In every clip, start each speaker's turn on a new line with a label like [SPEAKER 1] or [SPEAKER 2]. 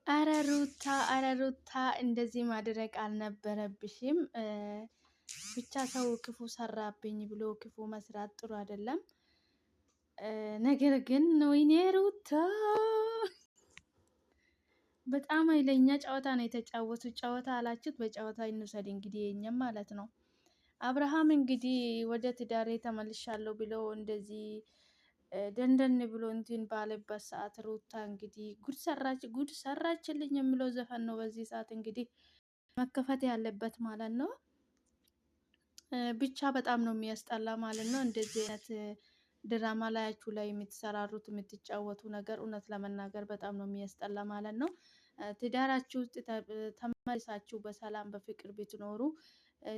[SPEAKER 1] አረ ሩታ እንደዚህ ማድረግ አልነበረብሽም። ብቻ ሰው ክፉ ሰራብኝ ብሎ ክፉ መስራት ጥሩ አይደለም። ነገር ግን ወይኔ ሩታ በጣም ኃይለኛ ጨዋታ ነው የተጫወቱት። ጨዋታ አላችሁት፣ በጨዋታ እንውሰድ እንግዲህ የኛም ማለት ነው። አብርሃም እንግዲህ ወደ ትዳሬ ተመልሻለሁ ብሎ እንደዚህ ደንደን ብሎ እንትን ባለበት ሰዓት ሩታ እንግዲህ ጉድ ሰራችልኝ የሚለው ዘፈን ነው በዚህ ሰዓት እንግዲህ መከፈት ያለበት ማለት ነው። ብቻ በጣም ነው የሚያስጠላ ማለት ነው። እንደዚህ አይነት ድራማ ላያችሁ ላይ የምትሰራሩት የምትጫወቱ ነገር እውነት ለመናገር በጣም ነው የሚያስጠላ ማለት ነው። ትዳራችሁ ውስጥ ተመልሳችሁ በሰላም በፍቅር ብትኖሩ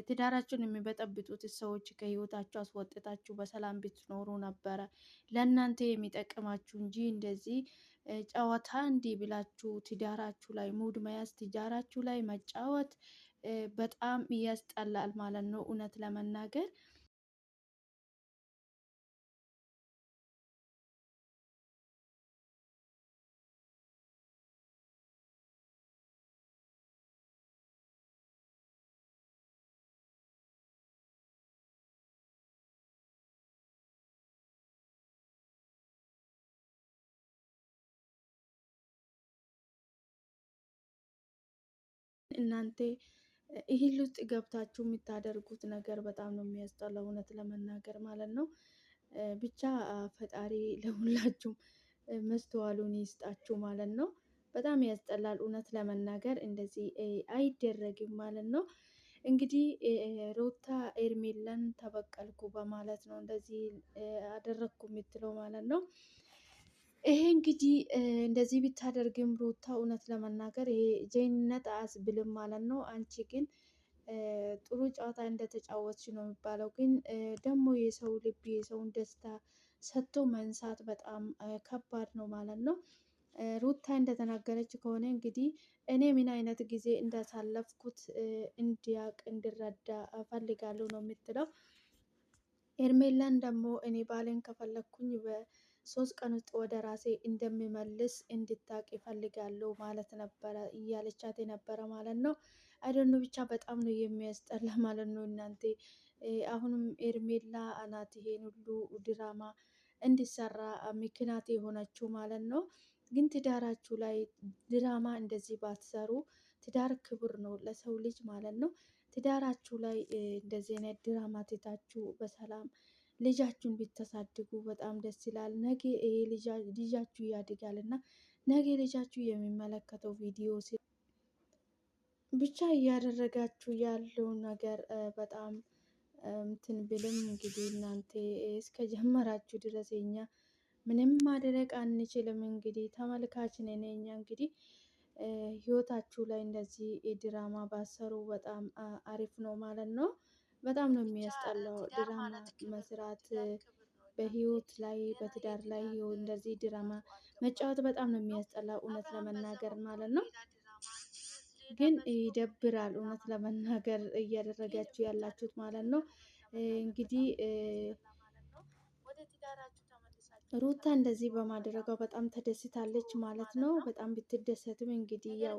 [SPEAKER 1] ትዳራችሁን የሚበጠብጡት ሰዎች ከህይወታችሁ አስወጥታችሁ በሰላም ብትኖሩ ነበረ ለእናንተ የሚጠቅማችሁ እንጂ እንደዚህ ጨዋታ እንዲህ ብላችሁ ትዳራችሁ ላይ ሙድ መያዝ ትዳራችሁ ላይ መጫወት በጣም ያስጠላል ማለት ነው እውነት ለመናገር። እናንተ ይህን ውስጥ ገብታችሁ የምታደርጉት ነገር በጣም ነው የሚያስጠላው እውነት ለመናገር ማለት ነው። ብቻ ፈጣሪ ለሁላችሁም መስተዋሉን ይስጣችሁ ማለት ነው። በጣም ያስጠላል እውነት ለመናገር እንደዚህ አይደረግም ማለት ነው። እንግዲህ ሩታ ኤርሜላን ተበቀልኩ በማለት ነው እንደዚህ አደረግኩ የምትለው ማለት ነው። ይሄ እንግዲህ እንደዚህ ብታደርግም ሩታ እውነት ለመናገር ይሄ ጀይንነት አያስብልም ማለት ነው። አንቺ ግን ጥሩ ጨዋታ እንደተጫወትሽ ነው የሚባለው። ግን ደግሞ የሰው ልብ የሰውን ደስታ ሰጥቶ መንሳት በጣም ከባድ ነው ማለት ነው። ሩታ እንደተናገረች ከሆነ እንግዲህ እኔ ምን አይነት ጊዜ እንዳሳለፍኩት እንዲያውቅ እንዲረዳ እፈልጋለሁ ነው የምትለው። ኤርሜላን ደግሞ እኔ ባሌን ከፈለኩኝ በሶስት ቀን ውስጥ ወደ ራሴ እንደሚመልስ እንድታቅ ይፈልጋለሁ ማለት ነበረ እያለቻት የነበረ ማለት ነው። አይደኑ ብቻ በጣም ነው የሚያስጠላ ማለት ነው። እናንተ አሁንም ኤርሜላ አናት ይሄን ሁሉ ድራማ እንዲሰራ ምክንያት የሆነችው ማለት ነው። ግን ትዳራችሁ ላይ ድራማ እንደዚህ ባትሰሩ፣ ትዳር ክቡር ነው ለሰው ልጅ ማለት ነው። ትዳራችሁ ላይ እንደዚህ አይነት ድራማ ትታችሁ በሰላም ልጃችሁን ብታሳድጉ በጣም ደስ ይላል። ነገ ይሄ ልጃችሁ ያድጋል እና ነገ ልጃችሁ የሚመለከተው ቪዲዮ ብቻ እያደረጋችሁ ያለው ነገር በጣም እንትን ብልም እንግዲህ እናንተ እስከ ጀመራችሁ ድረስ የኛ ምንም ማድረግ አንችልም። እንግዲህ ተመልካች ነን እኛ እንግዲህ ህይወታችሁ ላይ እንደዚህ ድራማ ባሰሩ በጣም አሪፍ ነው ማለት ነው። በጣም ነው የሚያስጠላው ድራማ መስራት በህይወት ላይ በትዳር ላይ እንደዚህ ድራማ መጫወት በጣም ነው የሚያስጠላው እውነት ለመናገር ማለት ነው። ግን ይደብራል እውነት ለመናገር እያደረጋችሁ ያላችሁት ማለት ነው። እንግዲህ ሩታ እንደዚህ በማድረጓ በጣም ተደስታለች ማለት ነው። በጣም ብትደሰትም እንግዲህ ያው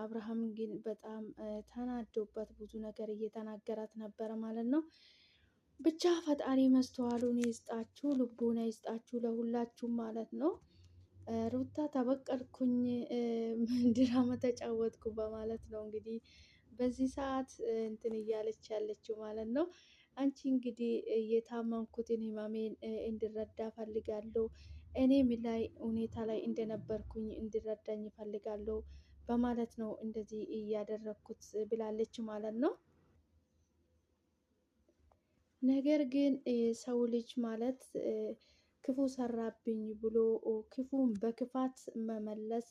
[SPEAKER 1] አብርሃም ግን በጣም ተናዶበት ብዙ ነገር እየተናገራት ነበረ ማለት ነው። ብቻ ፈጣሪ መስተዋሉን ይስጣችሁ፣ ልቡን ይስጣችሁ ለሁላችሁም ማለት ነው። ሩታ ተበቀልኩኝ ድራማ ተጫወትኩ በማለት ነው እንግዲህ በዚህ ሰዓት እንትን እያለች ያለችው ማለት ነው። አንቺ እንግዲህ የታመምኩትን ህመሜን እንድረዳ ፈልጋለሁ፣ እኔ ምን ላይ ሁኔታ ላይ እንደነበርኩኝ እንድረዳኝ ፈልጋለሁ በማለት ነው እንደዚህ እያደረግኩት ብላለች ማለት ነው። ነገር ግን ሰው ልጅ ማለት ክፉ ሰራብኝ ብሎ ክፉን በክፋት መመለስ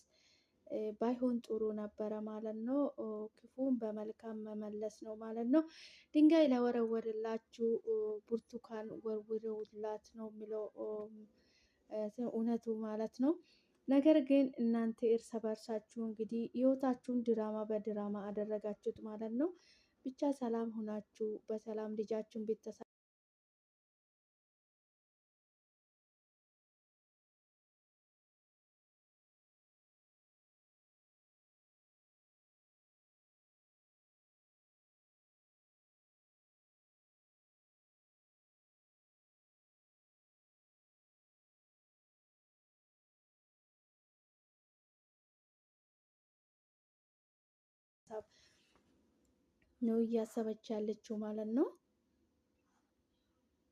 [SPEAKER 1] ባይሆን ጥሩ ነበረ ማለት ነው። ክፉን በመልካም መመለስ ነው ማለት ነው። ድንጋይ ለወረወረላችሁ ብርቱካን ወርውረውላት ነው የሚለው እውነቱ ማለት ነው። ነገር ግን እናንተ እርስ በርሳችሁ እንግዲህ ህይወታችሁን ድራማ በድራማ አደረጋችሁት ማለት ነው። ብቻ ሰላም ሁናችሁ በሰላም ልጃችሁን ቤተሰብ ነው እያሰበች ያለችው ማለት ነው።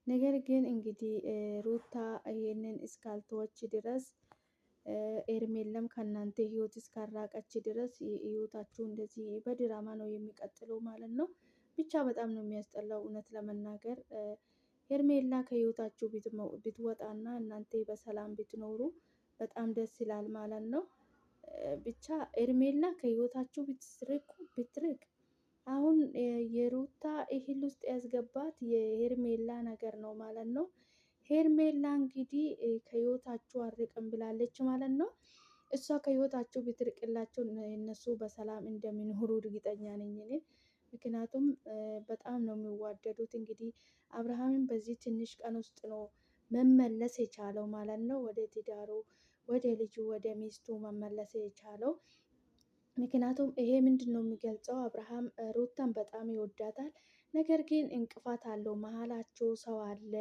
[SPEAKER 1] ነገር ግን እንግዲህ ሩታ ይሄንን እስካልተወች ድረስ ኤርሜለም ከእናንተ ህይወት እስካራቀች ድረስ ህይወታችሁ እንደዚህ በድራማ ነው የሚቀጥለው ማለት ነው። ብቻ በጣም ነው የሚያስጠላው እውነት ለመናገር ሄርሜላ ከህይወታችሁ ብትወጣና እናንተ በሰላም ብትኖሩ በጣም ደስ ይላል ማለት ነው። ብቻ ሄርሜላ ከህይወታችሁ ብትርቅ አሁን የሩታ እህል ውስጥ ያስገባት የሄርሜላ ነገር ነው ማለት ነው። ሄርሜላ እንግዲህ ከህይወታችሁ አርቅም ብላለች ማለት ነው። እሷ ከህይወታችሁ ብትርቅላቸው እነሱ በሰላም እንደሚኖሩ እርግጠኛ ነኝ እኔ። ምክንያቱም በጣም ነው የሚዋደዱት። እንግዲህ አብርሃምን በዚህ ትንሽ ቀን ውስጥ ነው መመለስ የቻለው ማለት ነው። ወደ ትዳሩ፣ ወደ ልጁ፣ ወደ ሚስቱ መመለስ የቻለው ምክንያቱም ይሄ ምንድን ነው የሚገልጸው? አብርሃም ሩታን በጣም ይወዳታል። ነገር ግን እንቅፋት አለው መሀላቸው ሰው አለ።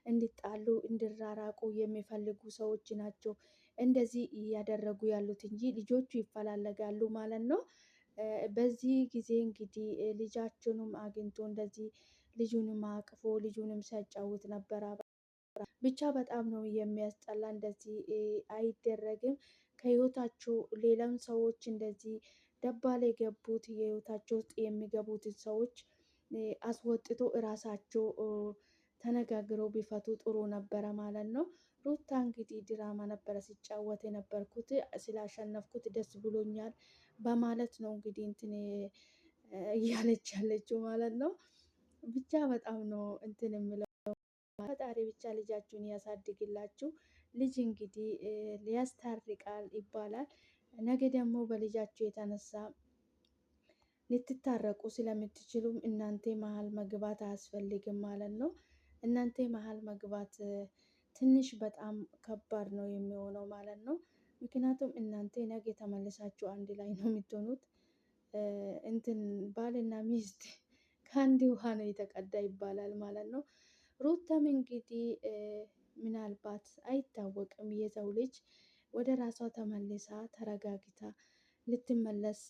[SPEAKER 1] እንዲጣሉ እንዲራራቁ የሚፈልጉ ሰዎች ናቸው እንደዚህ እያደረጉ ያሉት እንጂ ልጆቹ ይፈላለጋሉ ማለት ነው። በዚህ ጊዜ እንግዲህ ልጃቸውንም አግኝቶ እንደዚህ ልጁንም አቅፎ ልጁንም ሲያጫውት ነበረ። ብቻ በጣም ነው የሚያስጠላ። እንደዚህ አይደረግም። ከህይወታቸው ሌላም ሰዎች እንደዚህ ደባል የገቡት የህይወታቸው ውስጥ የሚገቡትን ሰዎች አስወጥቶ እራሳቸው ተነጋግረው ቢፈቱ ጥሩ ነበረ ማለት ነው። ሩታ እንግዲህ ድራማ ነበረ ሲጫወት የነበርኩት ስላሸነፍኩት ደስ ብሎኛል በማለት ነው እንግዲህ እንትን እያለች ያለችው ማለት ነው። ብቻ በጣም ነው እንትን የምለው ፈጣሪ ብቻ ልጃችሁን ያሳድግላችሁ። ልጅ እንግዲህ ያስታርቃል ይባላል። ነገ ደግሞ በልጃችሁ የተነሳ ልትታረቁ ስለምትችሉም እናንተ መሀል መግባት አያስፈልግም ማለት ነው። እናንተ መሀል መግባት ትንሽ በጣም ከባድ ነው የሚሆነው ማለት ነው። ምክንያቱም እናንተ ነገ ተመልሳችሁ አንድ ላይ ነው የምትሆኑት። እንትን ባልና ሚስት ከአንድ ውሃ ነው የተቀዳ ይባላል ማለት ነው። ሩታም እንግዲህ ምናልባት አይታወቅም የሰው ልጅ ወደ ራሷ ተመልሳ ተረጋግታ ልትመለስ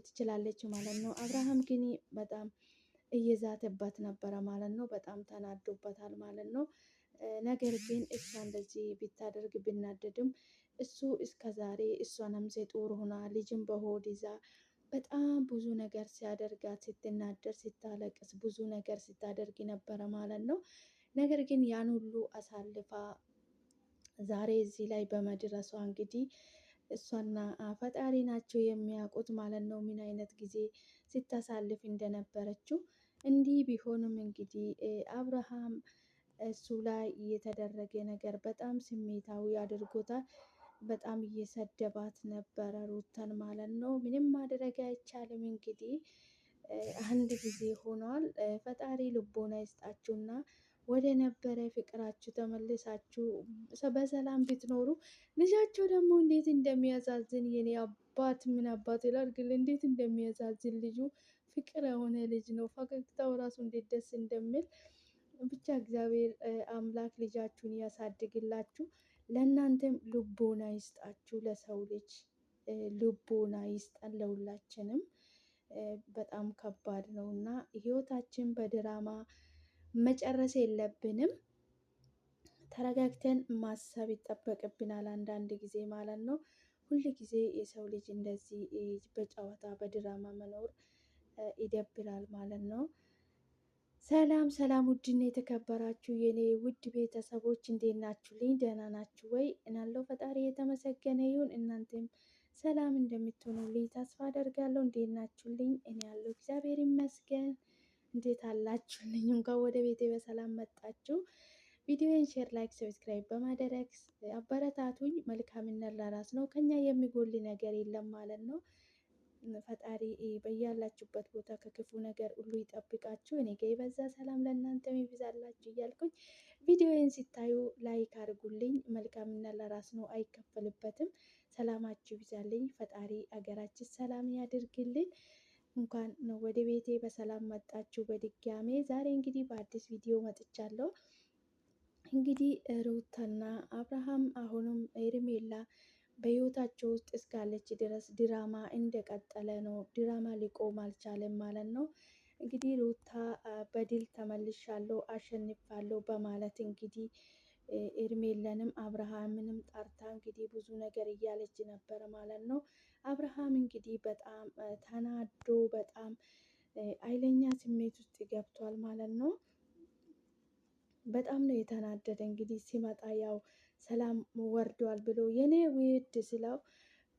[SPEAKER 1] ትችላለች ማለት ነው። አብርሃም ግን በጣም እየዛተባት ነበረ ማለት ነው። በጣም ተናዶበታል ማለት ነው። ነገር ግን እሷ እንደዚህ ቢታደርግ ቢናደድም እሱ እስከ ዛሬ እሷ ነፍሰ ጡር ሆና ልጅን በሆድ ይዛ በጣም ብዙ ነገር ሲያደርጋት ስትናደር ስታለቅስ ብዙ ነገር ስታደርግ ነበረ ማለት ነው። ነገር ግን ያን ሁሉ አሳልፋ ዛሬ እዚህ ላይ በመድረሷ እንግዲህ እሷና ፈጣሪ ናቸው የሚያውቁት ማለት ነው ምን አይነት ጊዜ ስታሳልፍ እንደነበረችው። እንዲህ ቢሆንም እንግዲህ አብርሃም እሱ ላይ የተደረገ ነገር በጣም ስሜታዊ አድርጎታል። በጣም እየሰደባት ነበረ ሩታን ማለት ነው። ምንም ማድረግ አይቻልም እንግዲህ አንድ ጊዜ ሆኗል። ፈጣሪ ልቦና ይስጣችሁና ወደ ነበረ ፍቅራችሁ ተመልሳችሁ በሰላም ብትኖሩ። ልጃቸው ደግሞ እንዴት እንደሚያሳዝን የኔ አባት ምን አባት ይላል ግን እንዴት እንደሚያሳዝን ልጁ ፍቅር የሆነ ልጅ ነው። ፈገግታው ራሱ እንዴት ደስ እንደሚል ብቻ እግዚአብሔር አምላክ ልጃችሁን ያሳድግላችሁ። ለእናንተም ልቦና ይስጣችሁ። ለሰው ልጅ ልቦና ይስጠን ለሁላችንም። በጣም ከባድ ነው እና ህይወታችን በድራማ መጨረስ የለብንም። ተረጋግተን ማሰብ ይጠበቅብናል አንዳንድ ጊዜ ማለት ነው። ሁል ጊዜ የሰው ልጅ እንደዚህ በጨዋታ በድራማ መኖር ይደብራል ማለት ነው። ሰላም ሰላም፣ ውድና የተከበራችሁ የኔ ውድ ቤተሰቦች እንዴት ናችሁልኝ? ደህና ናችሁ ወይ? እናለው ፈጣሪ የተመሰገነ ይሁን። እናንተም ሰላም እንደምትሆኑልኝ ተስፋ አደርጋለሁ። እንዴት ናችሁልኝ? እኔ ያለው እግዚአብሔር ይመስገን። እንዴት አላችሁልኝ? እንኳን ወደ ቤቴ በሰላም መጣችሁ። ቪዲዮን ሼር፣ ላይክ፣ ሰብስክራይብ በማድረግ አበረታቱኝ። መልካምነት ለራስ ነው። ከኛ የሚጎል ነገር የለም ማለት ነው። ፈጣሪ በያላችሁበት ቦታ ከክፉ ነገር ሁሉ ይጠብቃችሁ። እኔ ጋ የበዛ ሰላም ለእናንተም ይብዛላችሁ እያልኩኝ ቪዲዮዬን ሲታዩ ላይክ አድርጉልኝ። መልካምነት ለራስ ነው፣ አይከፈልበትም። ሰላማችሁ ይብዛልኝ። ፈጣሪ አገራችን ሰላም ያድርግልን። እንኳን ወደ ቤቴ በሰላም መጣችሁ በድጋሜ። ዛሬ እንግዲህ በአዲስ ቪዲዮ መጥቻለሁ። እንግዲህ ሩታና አብርሃም አሁንም ሄርሜላ በህይወታቸው ውስጥ እስካለች ድረስ ድራማ እንደቀጠለ ነው። ድራማ ሊቆም አልቻለም ማለት ነው። እንግዲህ ሩታ በድል ተመልሻለሁ፣ አሸንፋለሁ በማለት እንግዲህ ኤርሜላንም አብርሃምንም ጠርታ እንግዲህ ብዙ ነገር እያለች ነበር ማለት ነው። አብርሃም እንግዲህ በጣም ተናዶ በጣም ኃይለኛ ስሜት ውስጥ ገብቷል ማለት ነው። በጣም ነው የተናደደ። እንግዲህ ሲመጣ ያው ሰላም ወርዷል ብሎ የኔ ውድ ስለው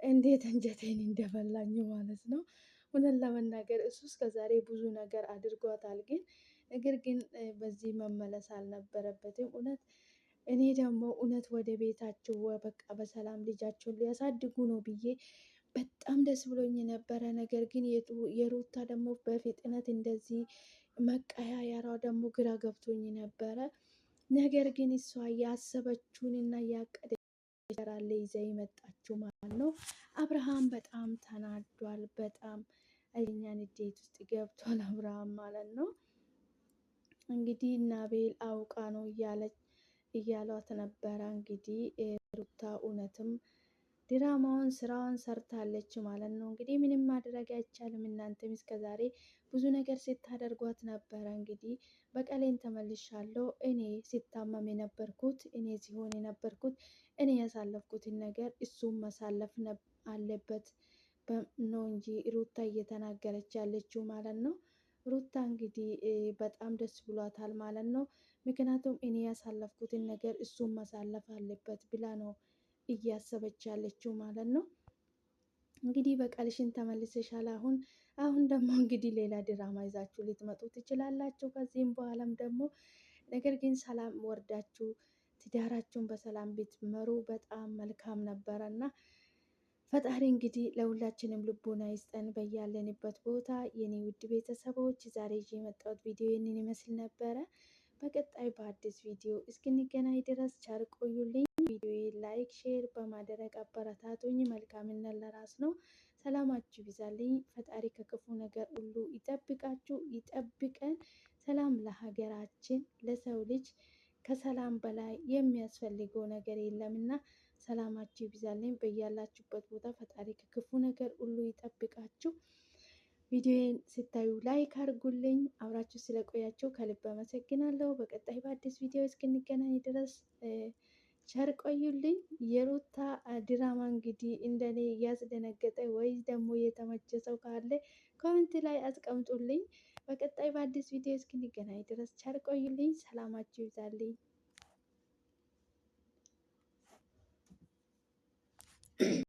[SPEAKER 1] እንዴት አንጀቴን እንደበላኝ ማለት ነው። እውነት ለመናገር እሱ እስከዛሬ ብዙ ነገር አድርጓታል፣ ግን ነገር ግን በዚህ መመለስ አልነበረበትም። እውነት እኔ ደግሞ እውነት ወደ ቤታቸው በቃ በሰላም ልጃቸውን ሊያሳድጉ ነው ብዬ በጣም ደስ ብሎኝ ነበረ። ነገር ግን የሩታ ደግሞ በፍጥነት እንደዚህ መቀያየሯ ደግሞ ግራ ገብቶኝ ነበረ። ነገር ግን እሷ ያሰበችውንና ያቀደችውን ይዛ የመጣችው ማለት ነው። አብርሃም በጣም ተናዷል። በጣም ኃይለኛ ንዴት ውስጥ ገብቷል አብርሃም ማለት ነው። እንግዲህ ናቤል አውቃ ነው እያሏት ነበረ። እንግዲህ ሩታ እውነትም ድራማውን ስራዋን ሰርታለች ማለት ነው። እንግዲህ ምንም ማድረግ አይቻልም። እናንተም እስከዛሬ ብዙ ነገር ስታደርጓት ነበረ። እንግዲህ በቀሌን ተመልሻለሁ። እኔ ሲታመም የነበርኩት እኔ ሲሆን የነበርኩት እኔ ያሳለፍኩትን ነገር እሱም ማሳለፍ አለበት ነው እንጂ ሩታ እየተናገረች ያለችው ማለት ነው። ሩታ እንግዲህ በጣም ደስ ብሏታል ማለት ነው። ምክንያቱም እኔ ያሳለፍኩትን ነገር እሱም ማሳለፍ አለበት ብላ ነው እያሰበች ያለችው ማለት ነው። እንግዲህ በቀልሽን ተመልሰሻል። አሁን ደግሞ እንግዲህ ሌላ ድራማ ይዛችሁ ልትመጡ ትችላላችሁ ከዚህም በኋላም ደግሞ። ነገር ግን ሰላም ወርዳችሁ ትዳራችሁን በሰላም ብትመሩ በጣም መልካም ነበረ እና ፈጣሪ እንግዲህ ለሁላችንም ልቦና ይስጠን በያለንበት ቦታ። የኔ ውድ ቤተሰቦች ዛሬ ይዤ የመጣሁት ቪዲዮ ይህንን ይመስል ነበረ። በቀጣይ በአዲስ ቪዲዮ እስክንገናኝ ድረስ ቸር ቆዩልኝ። ቪዲዮ ላይክ፣ ሼር በማድረግ አበረታቱኝ። መልካምነት ለራስ ነው። ሰላማችሁ ይብዛልኝ። ፈጣሪ ከክፉ ነገር ሁሉ ይጠብቃችሁ፣ ይጠብቀን። ሰላም ለሀገራችን፣ ለሰው ልጅ ከሰላም በላይ የሚያስፈልገው ነገር የለምና ሰላማችሁ ይብዛልኝ። በያላችሁበት ቦታ ፈጣሪ ከክፉ ነገር ሁሉ ይጠብቃችሁ። ቪዲዮን ስታዩ ላይክ አድርጉልኝ። አብራችሁ ስለቆያችሁ ከልብ አመሰግናለሁ። በቀጣይ በአዲስ ቪዲዮ እስክንገናኝ ድረስ ቸር ቆዩልኝ። የሩታ ድራማ እንግዲህ እንደኔ እያስደነገጠ ወይስ ደግሞ የተመቸ ሰው ካለ ኮሜንት ላይ አስቀምጡልኝ። በቀጣይ በአዲስ ቪዲዮ እስክንገናኝ ድረስ ቸር ቆዩልኝ። ሰላማችሁ ይብዛልኝ።